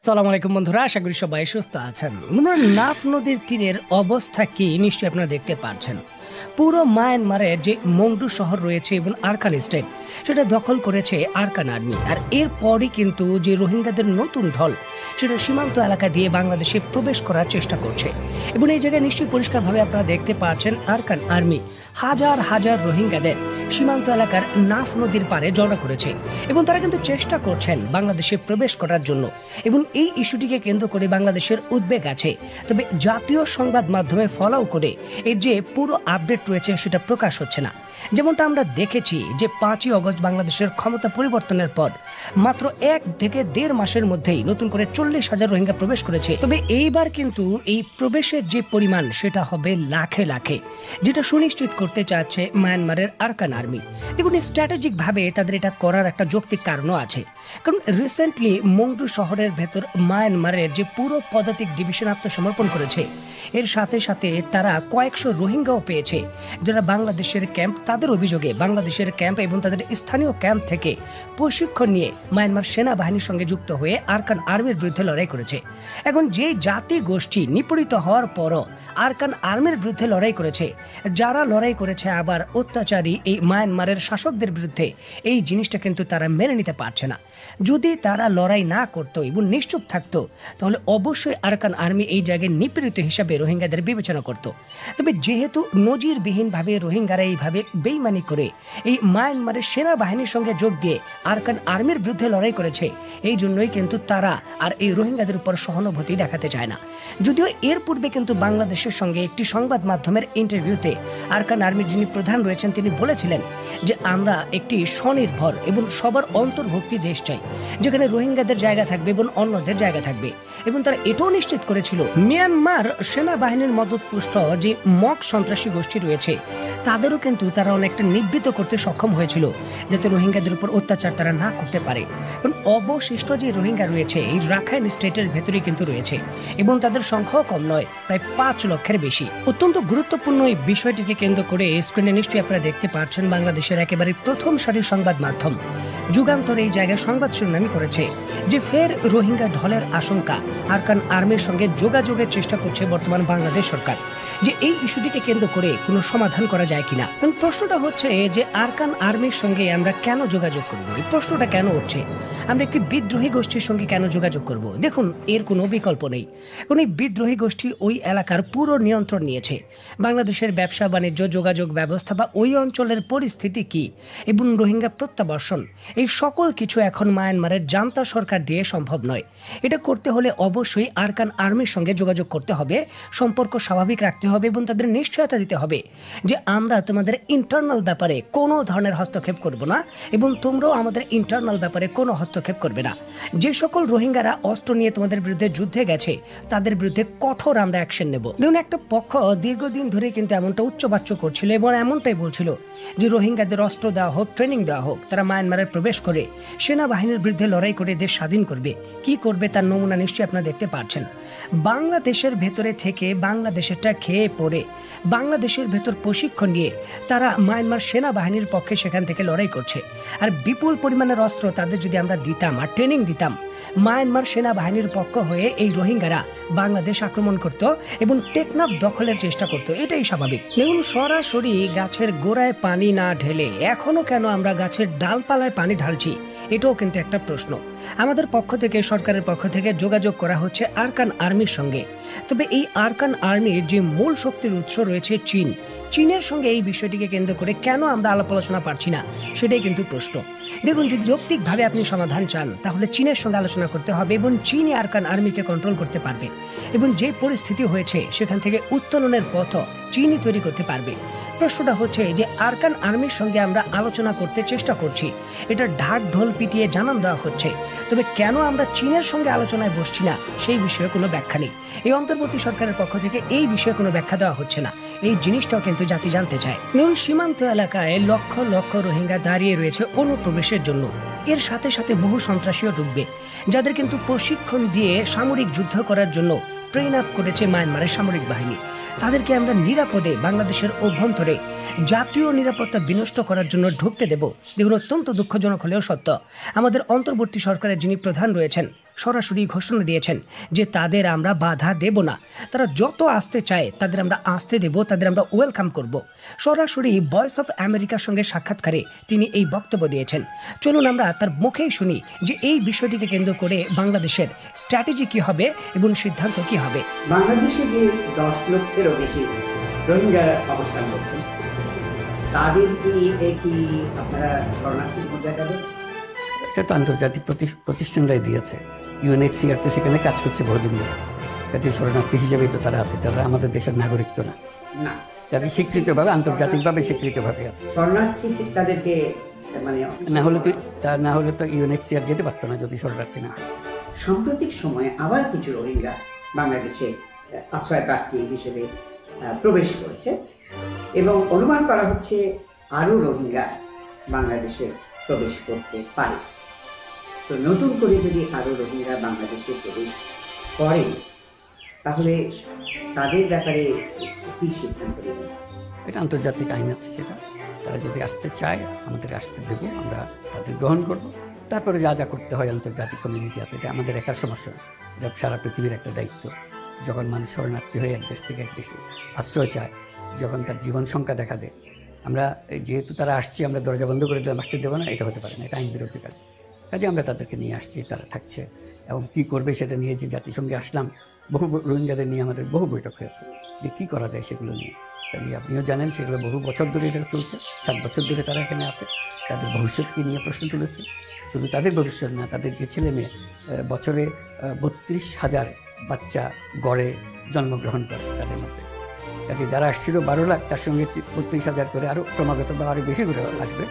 সালাম আলাইকুম বন্ধুরা, আশা করি সবাই সুস্থ আছেন। বন্ধুরা, নাফ নদীর তীরের অবস্থা কি নিশ্চয়ই আপনারা দেখতে পাচ্ছেন। পুরো মায়ানমারের যে মংডু শহর রয়েছে এবং আরকান স্টেট, সেটা দখল করেছে আরকান আর্মি। আর এরপরই কিন্তু যে রোহিঙ্গাদের নতুন ঢল, সেটা সীমান্ত এলাকা দিয়ে বাংলাদেশে প্রবেশ করার চেষ্টা করছে। এবং এই জায়গায় নিশ্চয়ই পরিষ্কারভাবে আপনারা দেখতে পাচ্ছেন আরকান আর্মি হাজার হাজার রোহিঙ্গাদের সীমান্ত এলাকার নাফ নদীর পারে জড়ো করেছে এবং তারা কিন্তু চেষ্টা করছেন বাংলাদেশে প্রবেশ করার জন্য। এবং এই ইস্যুটিকে কেন্দ্র করে বাংলাদেশের উদ্বেগ আছে, তবে জাতীয় সংবাদ মাধ্যমে ফলো করে এর যে পুরো আপডেট রয়েছে সেটা প্রকাশ হচ্ছে না। যেমনটা আমরা দেখেছি যে 5ই অগস্ট বাংলাদেশের ক্ষমতা পরিবর্তনের পর মাত্র 1 থেকে 1.5 মাসের মধ্যেই নতুন করে 40,000 রোহিঙ্গা প্রবেশ করেছে। তবে এইবার কিন্তু এই প্রবেশের যে পরিমাণ সেটা হবে লাখে লাখে, যেটা সুনিশ্চিত করতে চাচ্ছে মায়ানমারের আরকান আর্মি। দেখুন, স্ট্র্যাটেজিক ভাবে তাদের এটা করার একটা যৌক্তিক কারণও আছে, কারণ রিসেন্টলি মংডু শহরের ভেতর মায়ানমারের যে পুরো পদাতিক ডিভিশন আত্মসমর্পণ করেছে, এর সাথে সাথে তারা কয়েকশো রোহিঙ্গাও পেয়েছে যারা বাংলাদেশের ক্যাম্প, তাদের অভিযোগে বাংলাদেশের ক্যাম্প এবং তাদের স্থানীয় ক্যাম্প থেকে প্রশিক্ষণ নিয়ে মায়ানমার সেনাবাহিনীর সঙ্গে যুক্ত হয়ে আরকান আর্মির বিরুদ্ধে লড়াই করেছে। এখন যে জাতি গোষ্ঠী নিপীড়িত হওয়ার পরও আরকান আর্মির বিরুদ্ধে লড়াই করেছে, যারা লড়াই করেছে আবার অত্যাচারী এই মায়ানমারের শাসকদের বিরুদ্ধে, এই জিনিসটা কিন্তু তারা মেনে নিতে পারছে না। যদি তারা লড়াই না করতো এবং নিশ্চুপ থাকতো, তাহলে অবশ্যই আরকান আর্মি এই জায়গায় নিপীড়িত হিসাবে রোহিঙ্গাদের বিবেচনা করত। তবে যেহেতু নজিরবিহীনভাবে রোহিঙ্গারা এইভাবে বেইমানি করে এই মায়ানমারের সেনাবাহিনীর সঙ্গে যোগ দিয়ে আরকান আর্মির বিরুদ্ধে লড়াই করেছে, এই জন্যই কিন্তু তারা আর এই রোহিঙ্গাদের উপর সহানুভূতি দেখাতে চায় না। যদিও এর পূর্বে কিন্তু বাংলাদেশের সঙ্গে একটি সংবাদ মাধ্যমের ইন্টারভিউতে আরকান আর্মির যিনি প্রধান রয়েছেন তিনি বলেছিলেন যে আমরা একটি স্বনির্ভর এবং সবার অন্তর্ভুক্তি দেশ চাই, যেখানে রোহিঙ্গাদের জায়গা থাকবে এবং অন্যদের জায়গা থাকবে। এবং তারা এটাও নিশ্চিত করেছিল মিয়ানমার সেনাবাহিনীর মদতপুষ্ট যে মক সন্ত্রাসী গোষ্ঠী রয়েছে, তাদেরও কিন্তু তারা অনেকটা নিবৃত করতে সক্ষম হয়েছিল, যাতে রোহিঙ্গাদের উপর অত্যাচার তারা না করতে পারে। কারণ অবশিষ্ট যে রোহিঙ্গা রয়েছে এই রাখাইন স্টেটের ভেতরে কিন্তু রয়েছে এবং তাদের সংখ্যাও কম নয়, প্রায় 5 লক্ষের বেশি। অত্যন্ত গুরুত্বপূর্ণ এই বিষয়টিকে কেন্দ্র করে স্ক্রিনে নিশ্চয়ই আপনারা দেখতে পাচ্ছেন বাংলাদেশের একেবারে প্রথম সারির সংবাদ মাধ্যম যুগান্তর এই জায়গায় সংবাদ শিরোনামী করেছে যে ফের রোহিঙ্গা ঢলের আশঙ্কা, আরকান আর্মির সঙ্গে যোগাযোগের চেষ্টা করছে বর্তমান বাংলাদেশ সরকার, যে এই ইস্যুটিকে কেন্দ্র করে কোনো সমাধান করা যায় কিনা। প্রশ্নটা হচ্ছে যে আরকান আর্মির সঙ্গে আমরা কেন যোগাযোগ করব? এই প্রশ্নটা কেন উঠছে, আমরা একটি বিদ্রোহী গোষ্ঠীর সঙ্গে কেন যোগাযোগ করব? দেখুন, এর কোনো বিকল্প নেই। কারণ এই বিদ্রোহী গোষ্ঠী ওই এলাকার পুরো নিয়ন্ত্রণ নিয়েছে। বাংলাদেশের ব্যবসা বাণিজ্য, যোগাযোগ ব্যবস্থা বা ওই অঞ্চলের পরিস্থিতি কি এবং রোহিঙ্গা প্রত্যাবর্ষণ, এই সকল কিছু এখন মায়ানমারের জান্তা সরকার দিয়ে সম্ভব নয়। এটা করতে হলে অবশ্যই আরকান আর্মির সঙ্গে যোগাযোগ করতে হবে, সম্পর্ক স্বাভাবিক রাখতে হবে এবং তাদের নিশ্চয়তা দিতে হবে যে আমরা তোমাদের ইন্টারনাল ব্যাপারে কোনো ধরনের হস্তক্ষেপ করব না এবং তোমরাও আমাদের ইন্টারনাল ব্যাপারে কোনো হস্তক্ষেপ করবে না। যে সকল রোহিঙ্গারা অস্ত্র নিয়ে তোমাদের বিরুদ্ধে যুদ্ধে গেছে, তাদের বিরুদ্ধে কঠোর আমরা অ্যাকশন নেব। দেখুন, একটা পক্ষ দীর্ঘদিন ধরে কিন্তু এমনটা উচ্চবাচ্য করছিল এবং এমনটাই বলছিল যে রোহিঙ্গাদের অস্ত্র দেওয়া হোক, ট্রেনিং দেওয়া হোক, তারা মায়ানমারের প্রবেশ করে সেনাবাহিনীর বিরুদ্ধে লড়াই করে দেশ স্বাধীন করবে। কি করবে তার নমুনা নিশ্চয়ই আপনারা দেখতে পাচ্ছেন। বাংলাদেশের ভেতরে থেকে বাংলাদেশেরটা খেয়ে পড়ে বাংলাদেশের ভেতর প্রশিক্ষণ নিয়ে তারা মায়ানমার সেনাবাহিনীর পক্ষে সেখান থেকে লড়াই করছে। আর বিপুল পরিমাণের অস্ত্র তাদের যদি আমরা দিতাম আর ট্রেনিং দিতাম, মায়ানমার সেনাবাহিনীর পক্ষ হয়ে এই রোহিঙ্গারা বাংলাদেশ আক্রমণ করত এবং টেকনাফ দখলের চেষ্টা করত। এটাই স্বাভাবিক। দেখুন, সরাসরি গাছের গোড়ায় পানি না ঢেলে এখনো কেন আমরা গাছের ডালপালায় পানি ঢালছি, এটাও কিন্তু একটা প্রশ্ন। আমাদের পক্ষ থেকে, সরকারের পক্ষ থেকে যোগাযোগ করা হচ্ছে আরকান আর্মির সঙ্গে। তবে এই আরকান আর্মির যে মূল শক্তির উৎস রয়েছে চীনের সঙ্গে এই বিষয়টিকে কেন্দ্র করে কেন আমরা আলাপ আলোচনা পারছি না, সেটাই কিন্তু প্রশ্ন। দেখুন, যদি যৌক্তিকভাবে আপনি সমাধান চান, তাহলে চীনের সঙ্গে আলোচনা করতে হবে এবং চীনই আরকান আর্মিকে কন্ট্রোল করতে পারবে এবং যে পরিস্থিতি হয়েছে সেখান থেকে উত্তোলনের পথ চীনই তৈরি করতে পারবে। প্রশ্নটা হচ্ছে যে আরকান আর্মির সঙ্গে আমরা আলোচনা করতে চেষ্টা করছি, এটা ঢাক ঢোল পিটিয়ে জানান দেওয়া হচ্ছে, তবে কেন আমরা চীনের সঙ্গে আলোচনায় বসছি না সেই বিষয়ে কোনো ব্যাখ্যা নেই। এই অন্তর্বর্তী সরকারের পক্ষ থেকে এই বিষয়ে কোনো ব্যাখ্যা দেওয়া হচ্ছে না। এই জিনিসটাও কিন্তু জাতি জানতে চায়। দেখুন, সীমান্ত এলাকায় লক্ষ লক্ষ রোহিঙ্গা দাঁড়িয়ে রয়েছে অনুপ্রবেশের জন্য। এর সাথে সাথে বহু সন্ত্রাসীও ঢুকবে, যাদের কিন্তু প্রশিক্ষণ দিয়ে সামরিক যুদ্ধ করার জন্য ট্রেন আপ করেছে মায়ানমারের সামরিক বাহিনী। তাদেরকে আমরা নিরাপদে বাংলাদেশের অভ্যন্তরে জাতীয় নিরাপত্তা বিনষ্ট করার জন্য ঢুকতে দেব? দেখুন, অত্যন্ত দুঃখজনক হলেও সত্য, আমাদের অন্তর্বর্তী সরকারের যিনি প্রধান রয়েছেন সরাসরি ঘোষণা দিয়েছেন যে তাদের আমরা বাধা দেব না। তারা যত আসতে চায় তাদের আমরা আসতে দেব, তাদের আমরা ওয়েলকাম করব। সরাসরি ভয়েস অফ আমেরিকার সঙ্গে সাক্ষাৎকারে তিনি এই বক্তব্য দিয়েছেন। চলুন আমরা তার মুখেই শুনি যে এই বিষয়টিকে কেন্দ্র করে বাংলাদেশের স্ট্র্যাটেজি কি হবে এবং সিদ্ধান্ত কি হবে। বাংলাদেশে যে 10 লক্ষেরও বেশি রোহিঙ্গা অবস্থান করছেন, তাদের কি আপনারা শরণার্থীর মর্যাদা দেবেন? এটা তো আন্তর্জাতিক প্রতিষ্ঠানরাই দিয়েছে। ইউএনএইচসিআর তো সেখানে কাজ করছে বহুদিন ধরে। কাজে শরণার্থী হিসেবেই তো তারা আছে, তারা আমাদের দেশের নাগরিক তো না। যাতে স্বীকৃতভাবে, আন্তর্জাতিকভাবে স্বীকৃতভাবে আছে। শরণার্থী তাদেরকে মানে না হলে তো ইউএনএইচসিআর যেতে পারতো না যদি শরণার্থী না। সাম্প্রতিক সময়ে আবার কিছু রোহিঙ্গা বাংলাদেশে আশ্রয় প্রার্থী হিসেবে প্রবেশ করেছে এবং অনুমান করা হচ্ছে আরও রোহিঙ্গা বাংলাদেশে প্রবেশ করতে পারে। তো নতুন করে যদি আরও রোহিঙ্গা বাংলাদেশে প্রবেশ করে তাহলে তাদের ব্যাপারে কি সিদ্ধান্ত নেবেন? এটা আন্তর্জাতিক আইন আছে, সেটা তারা যদি আসতে চায় আমাদের আসতে দেব, আমরা তাদের গ্রহণ করব। তারপরে যা যা করতে হয় আন্তর্জাতিক কমিউনিটি আছে, এটা আমাদের একার সমস্যা, এটা সারা পৃথিবীর একটা দায়িত্ব। যখন মানুষ শরণার্থী হয়ে এক দেশ থেকে এক দেশে আশ্রয় চায়, যখন তার জীবন সংখ্যা দেখা দেয়, আমরা যেহেতু তারা আসছে আমরা দরজা বন্ধ করে দিলাম, আসতে দেবো না, এটা হতে পারে না, এটা আইন বিরোধী কাজে আমরা তাদেরকে নিয়ে আসছি, তারা থাকছে এবং কি করবে সেটা নিয়ে যে জাতিসংঘে আসলাম, বহু রোহিঙ্গাদের নিয়ে আমাদের বহু বৈঠক হয়েছে যে কী করা যায় সেগুলো নিয়ে। কাজে আপনিও জানেন সেগুলো বহু বছর ধরে এটা চলছে, 7 বছর ধরে তারা এখানে আছে, তাদের ভবিষ্যৎকে নিয়ে প্রশ্ন তুলেছে। শুধু তাদের ভবিষ্যৎ না, তাদের যে ছেলে মেয়ে বছরে 32,000 বাচ্চা গড়ে জন্মগ্রহণ করে তাদের মধ্যে। কাজে যারা আসছিল 12 লাখ, তার সঙ্গে 32,000 করে আরও ক্রমাগত বা আরও বেশি করে আসবে।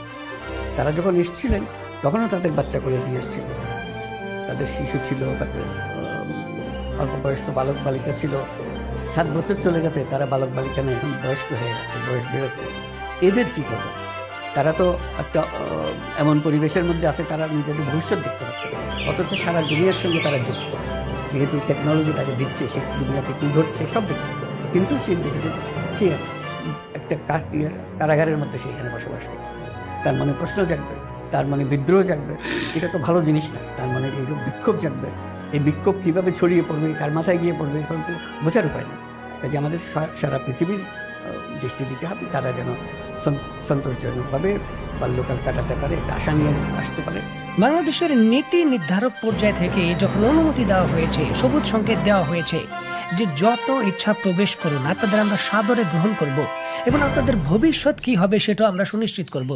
তারা যখন এসেছিলেন তখনও তাদের বাচ্চা করে দিয়ে এসেছিল, তাদের শিশু ছিল, তাদের অল্প বয়স্ক বালক বালিকা ছিল। 7 বছর চলে গেছে, তারা বালক বালিকা না, এখন বয়স্ক হয়ে গেছে, বয়স বেড়েছে। এদের কী করবে? তারা তো একটা এমন পরিবেশের মধ্যে আছে, তারা নিজেদের ভবিষ্যৎ দেখতে পাচ্ছে, অথচ সারা দুনিয়ার সঙ্গে তারা যুক্ত। যেহেতু টেকনোলজি তাকে দিচ্ছে, সে দুনিয়াতে কী ঘটছে সব দেখছে, কিন্তু সে দেখেছে সে একটা কারাগারের মধ্যে সে এখানে বসবাস করছে। তার মনে প্রশ্ন জাগবে, তার মনে বিদ্রোহ জাগবে, এটা তো ভালো জিনিস না। তার মনে এই যে বিক্ষোভ জাগবে, এই বিক্ষোভ কীভাবে ছড়িয়ে পড়বে, কার মাথায় গিয়ে পড়বে, এখন তো বোঝার উপায় নেই। কাজে আমাদের সারা পৃথিবীর দৃষ্টি দিতে হবে, তারা যেন সন্তোষজনকভাবে বাল্যকাল কাটাতে পারে, আশা নিয়ে আসতে পারে। বাংলাদেশের নীতি নির্ধারক পর্যায় থেকে যখন অনুমতি দেওয়া হয়েছে, সবুজ সংকেত দেওয়া হয়েছে যে যত ইচ্ছা প্রবেশ করুন, আপনাদের আমরা সাদরে গ্রহণ করব এবং আপনাদের ভবিষ্যৎ কি হবে সেটাও আমরা সুনিশ্চিত করব,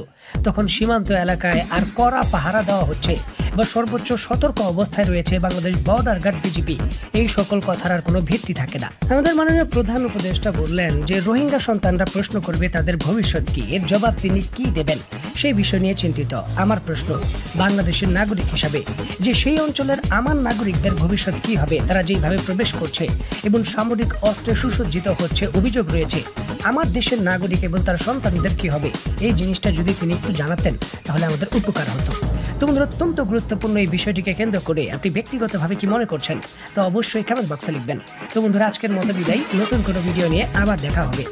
তখন সীমান্ত এলাকায় আর কড়া পাহারা দেওয়া হচ্ছে বা সর্বোচ্চ সতর্ক অবস্থায় রয়েছে বাংলাদেশ বর্ডার গার্ড, বিজিপি। এই সকল কথার আর কোনো ভিত্তি থাকে না। আমাদের মাননীয় প্রধান উপদেষ্টা বললেন যে রোহিঙ্গা সন্তানরা প্রশ্ন করবে তাদের ভবিষ্যৎ কি, এর জবাব তিনি কি দেবেন সেই বিষয় নিয়ে চিন্তিত। আমার প্রশ্ন, বাংলাদেশের নাগরিক হিসাবে যে সেই অঞ্চলের আমার নাগরিকদের ভবিষ্যৎ কি হবে, তারা যেইভাবে প্রবেশ করছে এবং সামরিক অস্ত্রে সুসজ্জিত হচ্ছে অভিযোগ রয়েছে, আমার দেশের নাগরিক এবং তার সন্তানদের কি হবে, এই জিনিসটা যদি তিনি একটু জানাতেন তাহলে আমাদের উপকার হতো। তো বন্ধুরা, অত্যন্ত গুরুত্বপূর্ণ এই বিষয়টিকে কেন্দ্র করে আপনি ব্যক্তিগতভাবে কি মনে করছেন তো অবশ্যই কমেন্ট বক্সে লিখবেন। তো বন্ধুরা, আজকের মতো বিদায়, নতুন কোনো ভিডিও নিয়ে আবার দেখা হবে।